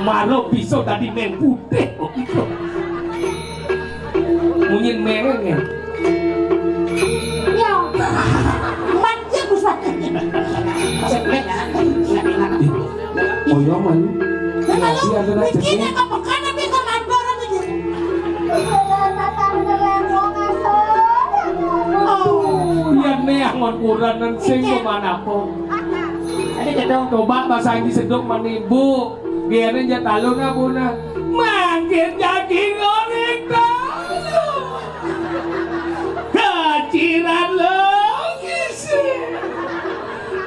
Maro bisa tadi meng putih kok itu. Munyin mengeng. Ya. Manja buswat. Sebenarnya ingat-ingat. Oh ya malu. Lalu bikinnya ke pekan tapi ke mandoran itu. Oh, yang nih angon kuranan sing kemana pun. Ada gedong. Coba bahasa Inggris sedok manibu. Biarin aja talon na buna. Mangkir daging orek tayo. Kaciran lagi sih.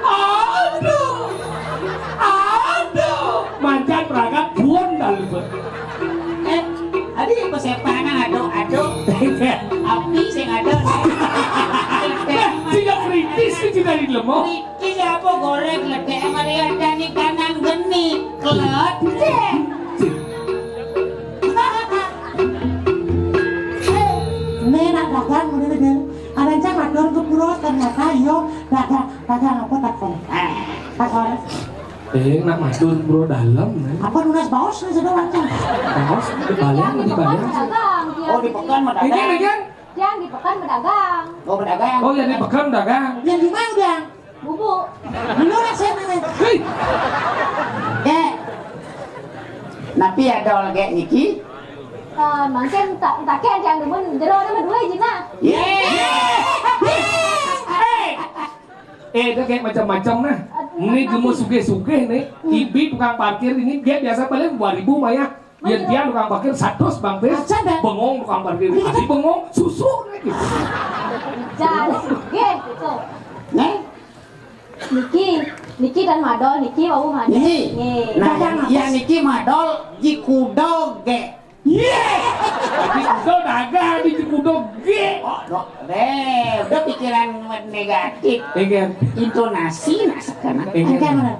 Aduh. Aduh. Mancat perangkat buon dalu. Adi pesepangan ado-ado. Api sing ado. Tidak kritis sih tidak dilemo. Iki apa goreng ledek Maria Dani kanan geni klet. Nenek dagang bener-bener. Ada yang mador ke pura ternyata yo dagang apa tak kon. Takon. Nak madun bro dalam. Apa nunas baos nih sudah macam. Baos di balian. Oh di pekan mah dagang. Ini Yang di pekan berdagang. Oh berdagang. Oh jadi pekan dagang. Yang di mana udah? Bubuk. Belum lah saya nanya. Hei. Napi adol ge niki. Mungkin tak kan yang demen jero demen dua jina. Itu kayak macam-macam nah. Ini cuma suge-suge nih. Ibi tukang parkir ini dia biasa paling 2.000 maya. Dia tukang parkir 100 bang Tes. Bengong tukang parkir. Kasih bengong susu nih. Jadi gitu. Niki dan Madol, Niki mau Madol. Niki. Nah, yang Niki madol jikudo ge. Di kudo dagang, di kudo ge. Udah pikiran negatif. Pengen. Intonasi nah sekarang.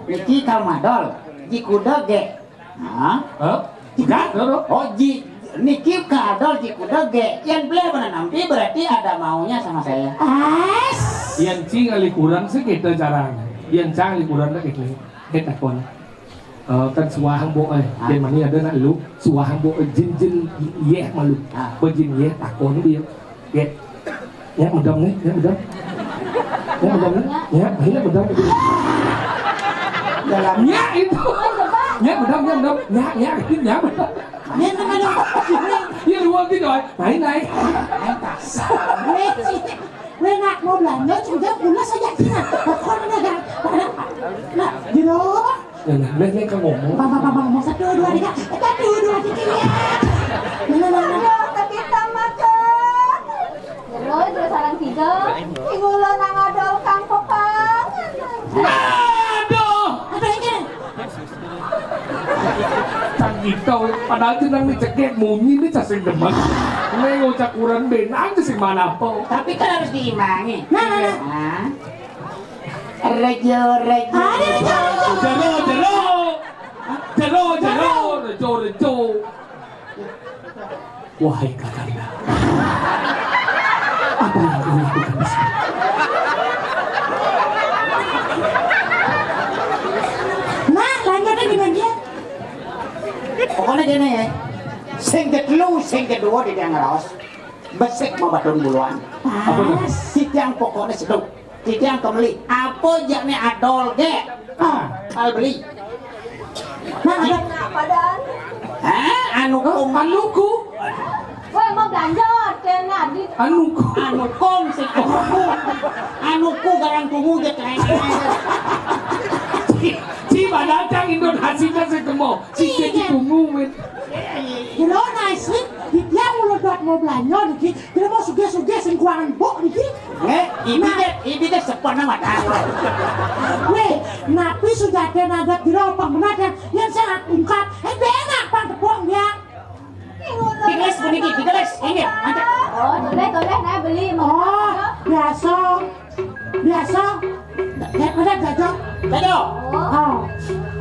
Niki kal madol jikudo ge. Hah? Enggak, Oh Niki kadol jikudo ge. Yang beli mana nampi berarti ada maunya sama saya. Yang cing kali kurang sih kita jarang. Yang cang kali kurang dah kita. Kita kon. Kan suahang bo yang mana ada nak lu suahang bo jin yeh malu. Bejin yeh takon dia. Ya mudam nih, ya mudam. Ya mudam nih. Ya, ini mudam. Dalamnya itu. Ya mudam. Ya mudam. Nên nó đâu Iya luar gitu, naik. Lên ngạc một lần nữa chúng ta cũng là sao vậy chứ nào con nó gạt nah gì đó lên cái ngủ bang mau satu dua tiga dua tiga nah Tapi makan. Jero itu sarang tiga. Tinggulan nang adol kang pekan. Aduh, apa ini chẳng gitu, padahal itu nang dicekek munyi ini cacing demak. Ini ngocak kurang benang itu sih mana po. Tapi kan harus diimbangi. nah Rejo. Rejo. Wahai kakanda, apa yang kau lakukan di sini? nah lanjutnya gimana dia Pokoknya gini ya. Sing kedua di yang raos. Besek mau badun buluan. Titiang pokoknya seduk. Titiang kembali. Apa jaknya adol ge? Al beli. nah ada Padahal. Anuku. Woi mau belanja kena di Anuku. Anuku garang tunggu ge keren. Ci padahal cang Indonesia sih kemo. Ci jadi tunggu men. you know nice dia mau belanja nih dia mau suge singkuan bok nih Ibi deh sepon nama tahu. weh napi sudah ada naga di lopang benar yang sangat ungkap benak pan tepung ya Tigeles bunyi tigeles. Ini ada. Oh, toleh nah beli oh biasa udah jajah Dajo. oh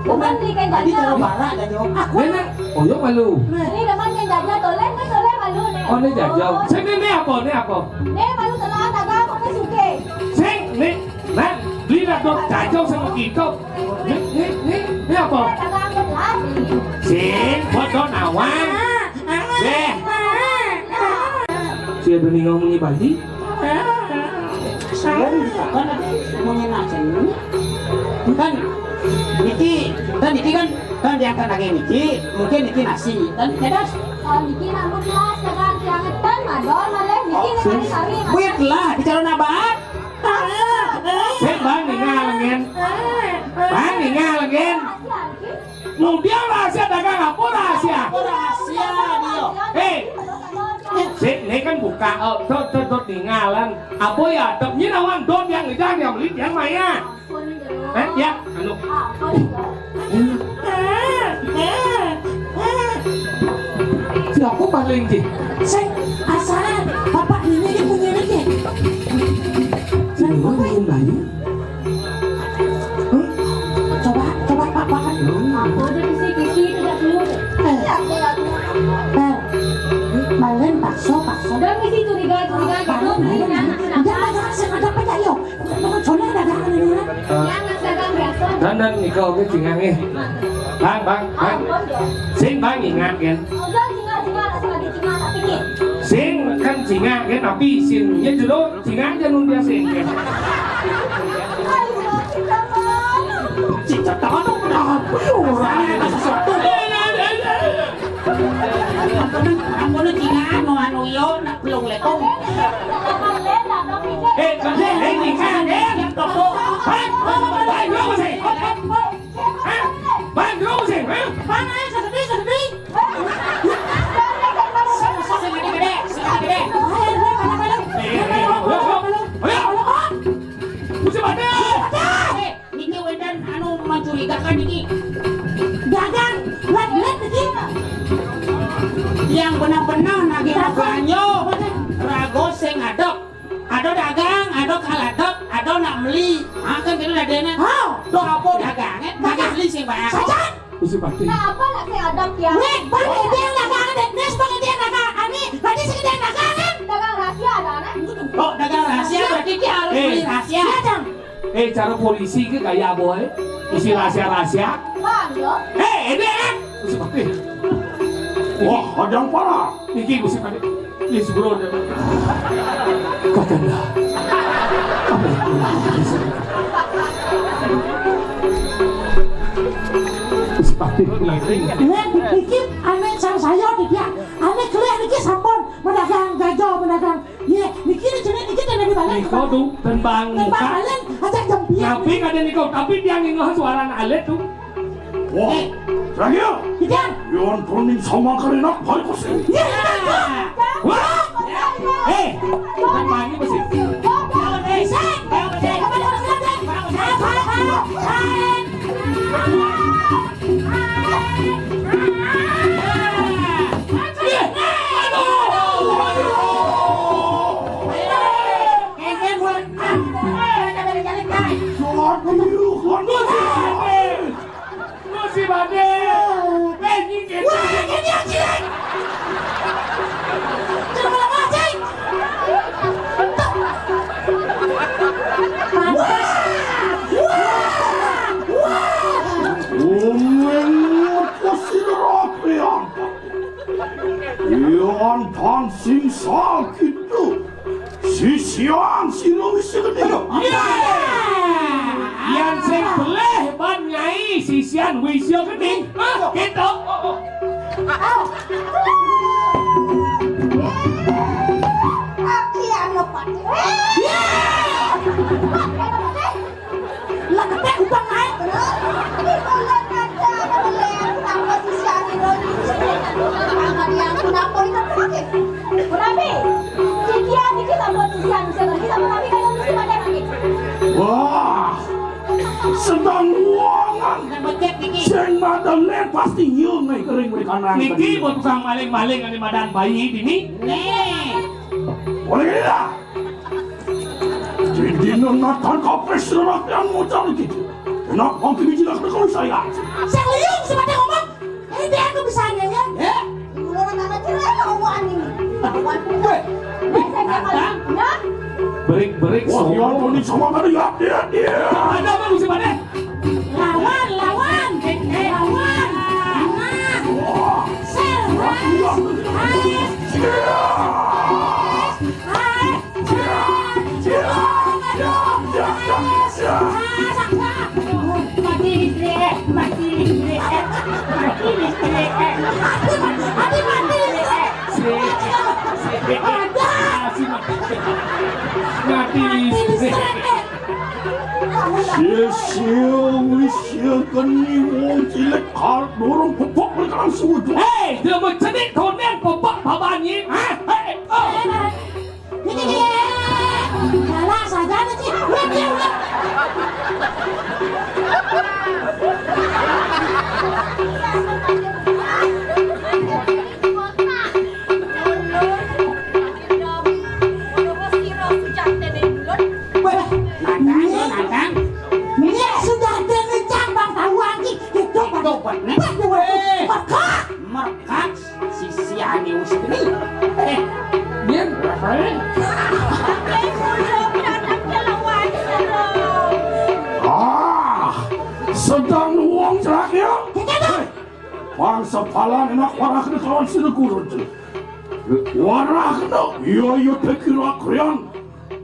Bukan beli kan Tadi jajan. terlalu parah Dajo. aku Nenek, oh yo malu. Ini teman yang jajan toleh malu nih. Oh ini jajal. Sini ini apa? Nih malu telah dagang kok suke. Sing, nih, nah, lihat dong jajal sama kita. Ini apa? Dagang belas. Sin bodoh nawan. Deh. Si ada nih ngomongnya bayi. Saya kan ngomongin aja ini. Kan Niki kan diangkat lagi Niki, mungkin Niki nasi dan pedas. Niki namun kelas jangan diangetan madon maleh Niki nang sari. Wait lah, bicara nabat. Sen bang ningal ngen. Bang ningal ngen. Kemudian rahasia dagang apa rahasia? Rahasia dia. Sen ini kan buka tot ningalan. Apa ya? Tapi nawan don yang ngejang yang beli yang maya. Ya, anu. Siapa paling sih? Saya asalnya bapak ini punya lagi. Ini ngomongin bayi. Coba pak makan. Aku udah kisi-kisi tidak keluar. Balen bakso. Udah kisi curiga gitu beli nang. Jangan sengaja aja yo. Jangan soalnya dagangan ini. Yang dagang biasa. Dan Niko cái chuyện ăn đi. Bang. Xin bang ingat kan. Udah singa asal singa tapi ni. Sin kan singa kan tapi sin nya jero singa aja nun dia sin kan. Ayo kita mana? Cicak tangan apa orang sesuatu. Ampun tingan no anu yo nak pelung letong. Kan ni kan kan. Bang, lu sih. Bang, lu sih. Mana sedih. Mesti pada. Niki wedan anu mencurigakan Niki. Dagang, lihat lagi. Yang benar-benar nagih raganyo. Rago sing adok. Ado dagang, ado kaladok, ado nak beli. Akan kena ladena. Do apa dagang? Nagih beli sing bayar. Sajan. Mesti pada. Apa nak saya adap ya? Weh, bang dia dagangan deh. Nes bang dia dagangan. Ani, tadi sekedar dagangan. Dagang rahasia ada anak. Oh, dagang rahasia berarti dia harus beli rahasia. Sajan. Cara polisi ke kayak boy. Isi rahasia. Bang yo. Ini kan. Mesti pada. Wah, ada yang parah. Niki mesti pada. Ini sebelum dia. Kakanda. Apa yang Sepati Lihat dikit, aneh sang saya dia. Aneh kelihatan dikit sampun medagang gajo, medagang. Ye, dikit jenis dikit dan lebih balik. Niko tuh tembang Tembak muka. balen, ajak jempian. Tapi ada Niko, tapi dia ngingoh suara alet tuh. Wah, terakhir. Kidan. Yon kuning sama kali nak balik ke sini. Ye, Wah! Tembangnya mesti. Mesti pada. Nyingkir. Menurut kesirapian. Yon dancing sakit tuh. Sisian silu isi gede. Yang saya boleh ban nyai sisian wisyo gede. Gitu. Akian lepas. lah ketek ubang naik. Ini bulan aja ada belen tambah sisi aniro di sini. Angkat yang kenapa itu pakai? Kenapa? Jika kita tambah sisi aniro kita mengambil kalau mesti ada lagi. Wah, sedang ruangan. Seng Madalen pasti nyium nih kering mereka nang. Niki buat tukang maling-maling yang di madan bayi ini. Boleh tidak? Jadi nonton kapres serak yang muncul gitu. Kenapa biji nak kalau saya? Saya liung seperti ngomong. Dia aku bisa ya. Ibu orang anak cerai lawan ini. Lawan pun. Saya kemarin. Ya? Berik Wah, yon kuning sama kali ya dia. Ada apa mesti pada? Lawan. Nah, Mati listrik, mati listrik, mati listrik, mati listrik. mati listrik. Siang ni wong jelek kar dorong popok berkarang sudu. Hei, dia mencedik kau ni popok babanya. Hei, oh. Kalah saja nanti. Nandang. Ini sudah dengencang bang tahu lagi. Itu Merkat si Siani Usni. Bien. Sedang uang terakhir. Bangsa palan enak warah kena kawan sini kurun. Warah kena, iya tekira krian.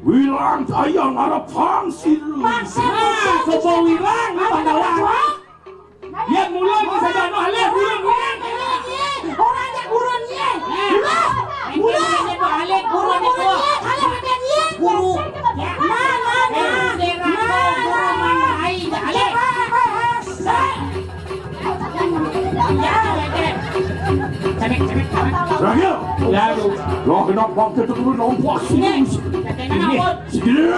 Wilang tayang ada pangsil. Coba wirang ni pandawan. Yang mulut ni saja no halih wirang. Orang yang burun ye. Guru. Terakhir. Ya tu. Lo kena bangsa turun lompat sini. Sini.